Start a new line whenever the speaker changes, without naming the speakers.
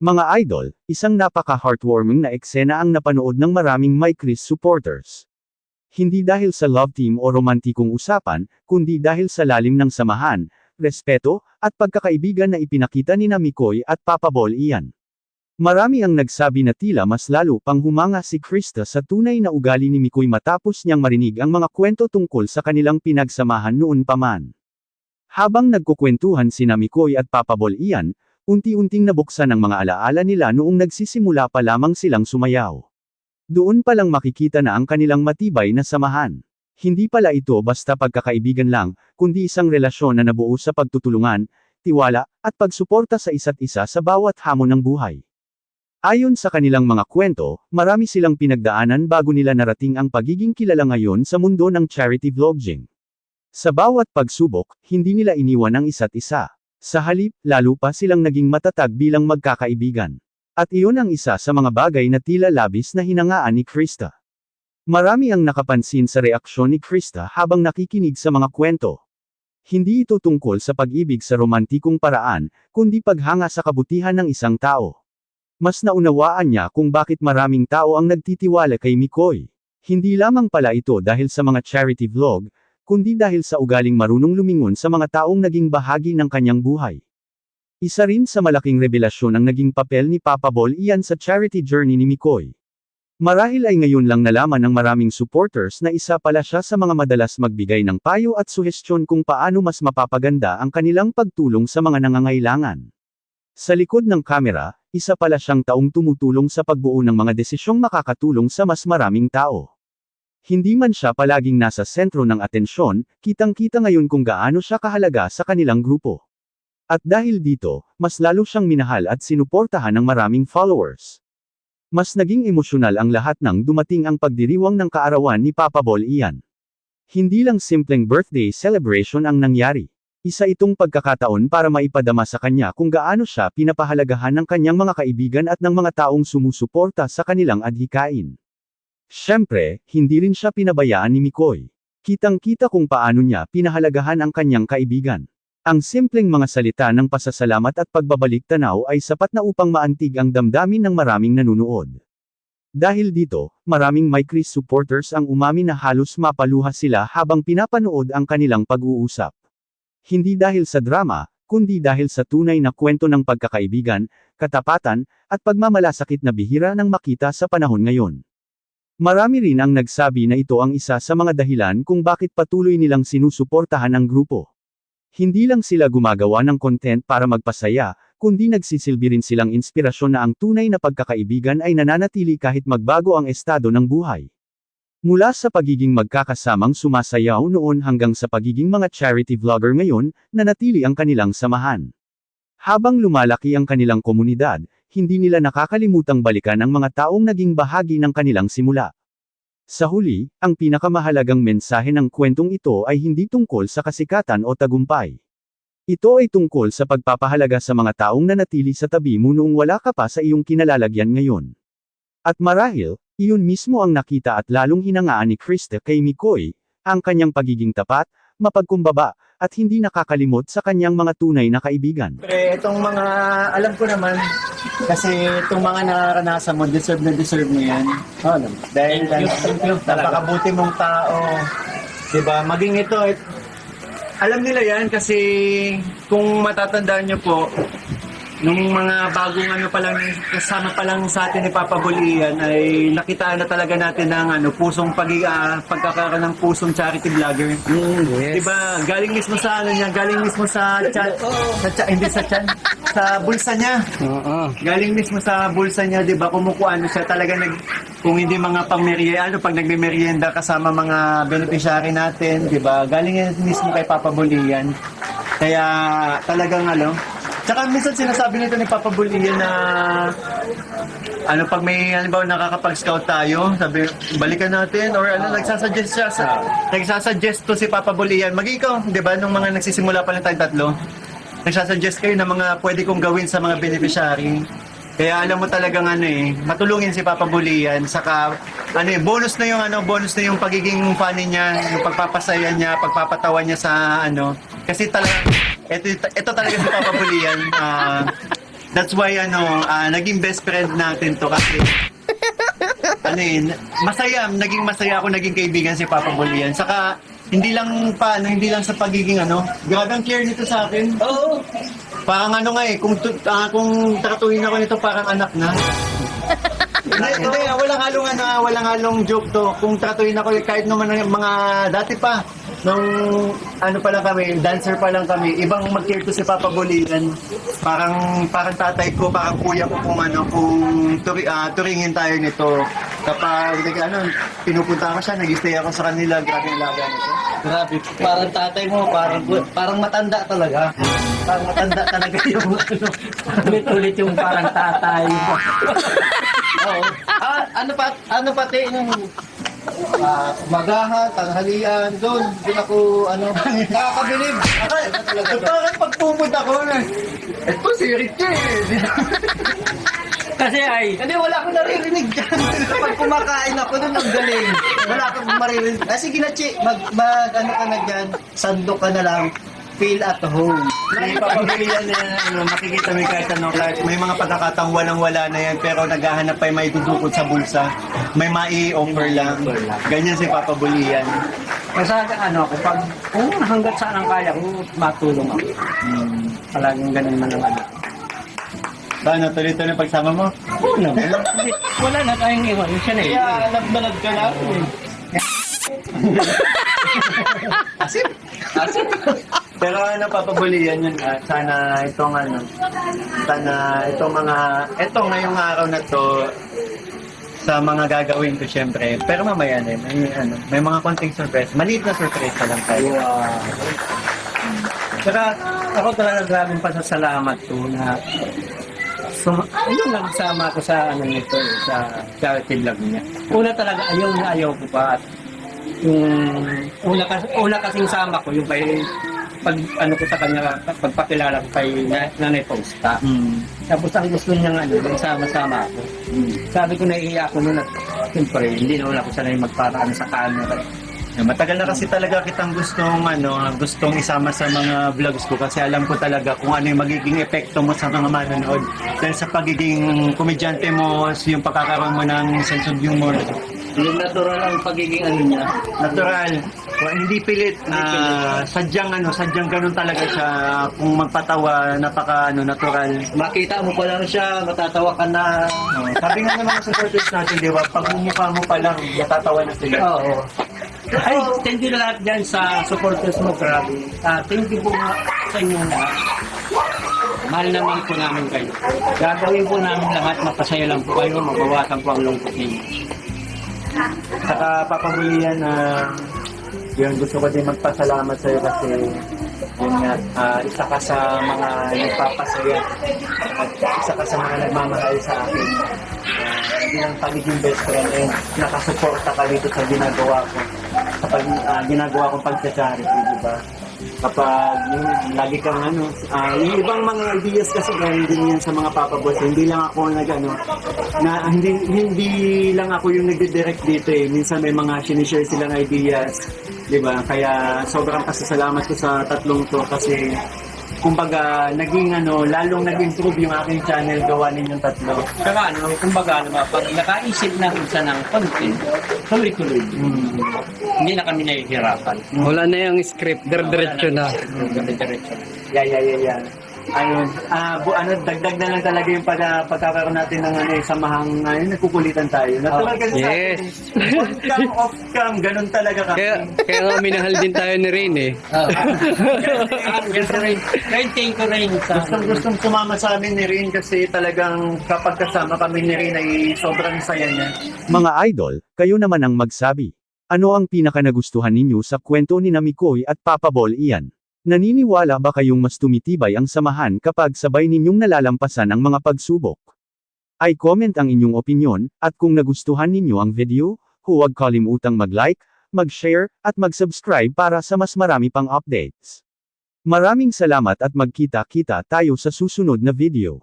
Mga idol, isang napaka-heartwarming na eksena ang napanood ng maraming My Chris supporters. Hindi dahil sa love team o romantikong usapan, kundi dahil sa lalim ng samahan, respeto, at pagkakaibigan na ipinakita ni Mikoy at Papa Bol Ian. Marami ang nagsabi na tila mas lalo pang humanga si Krista sa tunay na ugali ni Mikoy matapos niyang marinig ang mga kwento tungkol sa kanilang pinagsamahan noon pa man. Habang nagkukwentuhan sina Mikoy at Papa Bol Ian, unti-unting nabuksan ang mga alaala nila noong nagsisimula pa lamang silang sumayaw. Doon pa lang makikita na ang kanilang matibay na samahan. Hindi pala ito basta pagkakaibigan lang, kundi isang relasyon na nabuo sa pagtutulungan, tiwala, at pagsuporta sa isa't isa sa bawat hamon ng buhay. Ayon sa kanilang mga kwento, marami silang pinagdaanan bago nila narating ang pagiging kilala ngayon sa mundo ng charity vlogging. Sa bawat pagsubok, hindi nila iniwan ang isa't isa. Sa halip, lalo pa silang naging matatag bilang magkakaibigan. At iyon ang isa sa mga bagay na tila labis na hinangaan ni Krista. Marami ang nakapansin sa reaksyon ni Krista habang nakikinig sa mga kwento. Hindi ito tungkol sa pag-ibig sa romantikong paraan, kundi paghanga sa kabutihan ng isang tao. Mas naunawaan niya kung bakit maraming tao ang nagtitiwala kay Mikoy. Hindi lamang pala ito dahil sa mga charity vlog, kundi dahil sa ugaling marunong lumingon sa mga taong naging bahagi ng kanyang buhay. Isa rin sa malaking revelasyon ang naging papel ni Papa Bol Ian sa charity journey ni Mikoy. Marahil ay ngayon lang nalaman ng maraming supporters na isa pala siya sa mga madalas magbigay ng payo at suhestyon kung paano mas mapapaganda ang kanilang pagtulong sa mga nangangailangan. Sa likod ng kamera, isa pala siyang taong tumutulong sa pagbuo ng mga desisyong makakatulong sa mas maraming tao. Hindi man siya palaging nasa sentro ng atensyon, kitang-kita ngayon kung gaano siya kahalaga sa kanilang grupo. At dahil dito, mas lalo siyang minahal at sinuportahan ng maraming followers. Mas naging emosyonal ang lahat nang dumating ang pagdiriwang ng kaarawan ni Papa Bol Ian. Hindi lang simpleng birthday celebration ang nangyari. Isa itong pagkakataon para maipadama sa kanya kung gaano siya pinapahalagahan ng kanyang mga kaibigan at ng mga taong sumusuporta sa kanilang adhikain. Siyempre, hindi rin siya pinabayaan ni Mikoy. Kitang-kita kung paano niya pinahalagahan ang kanyang kaibigan. Ang simpleng mga salita ng pasasalamat at pagbabalik tanaw ay sapat na upang maantig ang damdamin ng maraming nanunood. Dahil dito, maraming My Chris supporters ang umamin na halos mapaluha sila habang pinapanood ang kanilang pag-uusap. Hindi dahil sa drama, kundi dahil sa tunay na kwento ng pagkakaibigan, katapatan, at pagmamalasakit na bihira nang makita sa panahon ngayon. Marami rin ang nagsabi na ito ang isa sa mga dahilan kung bakit patuloy nilang sinusuportahan ang grupo. Hindi lang sila gumagawa ng content para magpasaya, kundi nagsisilbi rin silang inspirasyon na ang tunay na pagkakaibigan ay nananatili kahit magbago ang estado ng buhay. Mula sa pagiging magkakasamang sumasayaw noon hanggang sa pagiging mga charity vlogger ngayon, nanatili ang kanilang samahan. Habang lumalaki ang kanilang komunidad, hindi nila nakakalimutang balikan ang mga taong naging bahagi ng kanilang simula. Sa huli, ang pinakamahalagang mensahe ng kwentong ito ay hindi tungkol sa kasikatan o tagumpay. Ito ay tungkol sa pagpapahalaga sa mga taong nanatili sa tabi mo noong wala ka pa sa iyong kinalalagyan ngayon. At marahil, iyon mismo ang nakita at lalong hinangaan ni Krista kay Mikoy, ang kanyang pagiging tapat, mapagkumbaba, at hindi nakakalimot sa kanyang mga tunay na kaibigan.
Pre, itong mga, alam ko naman, kasi itong mga naranasan mo, deserve mo yan. Oh, no? Dahil napakabuti mong tao. Diba? Maging ito, alam nila yan kasi kung matatandaan nyo po, nung mga bagong pa lang, kasama pa lang sa atin ni Papa Bol Ian, ay nakitaan na talaga natin ng pusong pagkakaroon ng pusong charity vlogger.
Yes.
Diba? Galing mismo sa niya, galing mismo sa hindi sa chan, sa bulsa niya. Galing mismo sa bulsa niya, diba? Kumukuha siya talaga kung hindi mga pangmerienda, pag nagme-merienda kasama mga beneficiary natin, diba? Galing yan mismo kay Papa Bol Ian. Kaya talagang tsaka minsan sinasabi nito ni Papa Bol Ian na pag may halimbawa nakakapag-scout tayo, sabi balikan natin or nagsasuggest to si Papa Bol Ian, ikaw, 'di ba, nung mga nagsisimula pa lang tayong tatlo, nagsasuggest kayo ng mga pwede kong gawin sa mga beneficiary. Kaya alam mo talagang matulungin si Papa Bol Ian, saka bonus na yung pagiging funny niya, yung pagpapasaya niya, pagpapatawa niya sa kasi talaga ito talaga si Papa Bol Ian, That's why naging best friend natin to kasi naging masaya ako naging kaibigan si Papa Bulian. Saka hindi lang sa pagiging grabe ang care nito sa akin.
Oo.
Parang kung tratuhin ako nito parang anak na. Hindi, walang halong joke to. Kung tratuhin ako kahit naman ng mga dati pa, nung pa lang kami, dancer pa lang kami, ibang mag-care to si Papa Bulian. Parang tatay ko, parang kuya ko kung turingin tayo nito. Kapag pinupunta ko siya, nag-stay ako sa kanila, grabe ang laga nito.
Grabe, parang tatay mo, parang matanda talaga.
Parang matanda talaga yung
Ulit-ulit yung parang tatay. Oo. Ano pati nung magahan, tanghalian, doon ako, nakakabilib.
Parang pagpupunta ko ito si Richie.
Kasi wala akong naririnig dyan. Kapag kumakain ako doon, ang galing. Wala akong maririnig. Sige na, Chi, ka na dyan, sandok ka na lang. Feel at home.
May papabilihan na yan, makikita mo kahit kahit may mga pagkakataong walang-wala na yan, pero naghahanap pa yung may dudukot sa bulsa. May mai-offer lang. Ganyan si Papa Bulian.
Kasi kung hanggat saan ang kaya ko, matulong ako. Palaging ganun man naman.
Paano, tuloy-tuloy pagsama mo?
Wala na tayong iwan. Siya na eh.
Kaya alam ka na. Asip. Pero Papa Bulian yun, sana ngayong araw na to, sa mga gagawin ko syempre. Pero mamaya na, may mga konting surprise. Maliit na surprise na lang tayo.
Wow. Saka ako talaga grabing pasasalamat ko na nagsama ko sa nito, sa charity vlog niya. Una talaga ayaw ko pa. At yung una kasing sama ko, yung ko sa kanya, pagpakilala ko kay Nanay Posta. Tapos ang gusto niya sama-sama ako. Sabi ko, naiiyak ako noon at siyempre, hindi naman ako sanay magparaan sa camera.
Matagal na kasi talaga kitang gustong isama sa mga vlogs ko kasi alam ko talaga kung ano yung magiging epekto mo sa mga manonood. Dahil sa pagiging komedyante mo, yung pagkakaroon mo ng sense of humor.
Yung natural ang pagiging niya.
Natural. Hindi pilit. Sadyang ganun talaga siya. Kung magpatawa, natural.
Makita mo pa lang siya, matatawa ka na.
Sabi nga naman sa supporters natin, di ba? Pag mumukha mo pa lang, natatawa na sila.
Oo. Ay, thank you na lahat dyan sa supporters mo, grabe. Thank you po sa inyo lahat. Mahal naman po namin kayo. Gagawin po namin lahat, mapasaya lang po kayo, mabawasan po ang lungkot ninyo.
Saka Papa Bulian, yun, gusto ko din magpasalamat sa'yo kasi yun nga, isa ka sa mga nagpapasaya at isa ka sa mga nagmamahal sa akin. Hindi lang pagiging best friend, nakasuporta ka dito sa ginagawa ko. Sa ginagawa kong pagsa-charity, di ba? Kapag lagi kang yung ibang mga ideas kasi galing din yan sa mga Papa Boss. Hindi lang ako hindi lang ako yung nagdi-direct dito eh. Minsan may mga sinishare silang ideas, di ba? Kaya sobrang pasasalamat ko sa tatlong to kasi kumbaga lalong nag-improve yung aking channel gawa ninyong tatlo.
Saka pag nakaisip na isa ng content, tuloy-tuloy. Hindi na kami nahihirapan.
Wala na yung script, diretso na.
Diretso.
Yeah. Ayun. Dagdag na lang talaga yung pagkakaroon natin ng samahang nagkukulitan tayo. Natural kasi
Yes.
sa atin. Off-cam, ganun talaga kami.
Kaya nga minahal din tayo ni Rain eh.
Thank you rin sa
Gustong sumama sa amin ni Rin kasi talagang kapag kasama kami ni Rin ay sobrang saya niya.
Mga idol, kayo naman ang magsabi. Ano ang pinakanagustuhan ninyo sa kwento ni Mikoy at Papa Bol Ian? Naniniwala ba kayong mas tumitibay ang samahan kapag sabay ninyong nalalampasan ang mga pagsubok? Ay comment ang inyong opinyon, at kung nagustuhan ninyo ang video, huwag kalimutang mag-like, mag-share, at mag-subscribe para sa mas marami pang updates. Maraming salamat at magkita-kita tayo sa susunod na video.